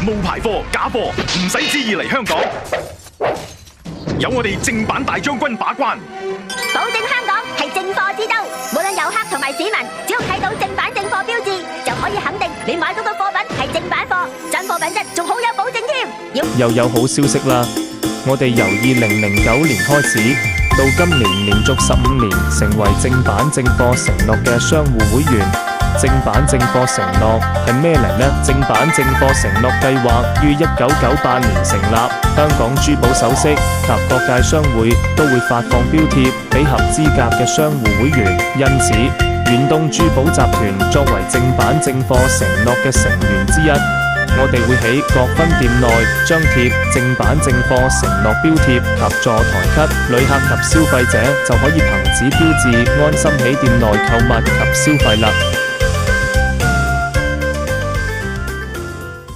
冒牌貨、假貨唔使旨意嚟香港，有我哋正版大將軍把關，保證香港係正貨之都。無論遊客同埋市民，只要睇到正版正貨標誌，就可以肯定你買到嘅貨品係正版貨，真貨品質仲好有保證添。又有好消息啦！我哋由2009年開始，到今年連續15年，成為正版正貨承諾嘅商戶會員。正版正貨承諾係咩嚟呢？正版正貨承諾計劃於1998年成立，香港珠寶首飾及各界商會都會發放標貼俾合資格嘅商戶會員，因此遠東珠寶集團作為正版正貨承諾嘅成員之一，我哋會喺各分店內張貼正版正貨承諾標貼及座台級，旅客及消費者就可以憑此標誌安心喺店內購物及消費啦。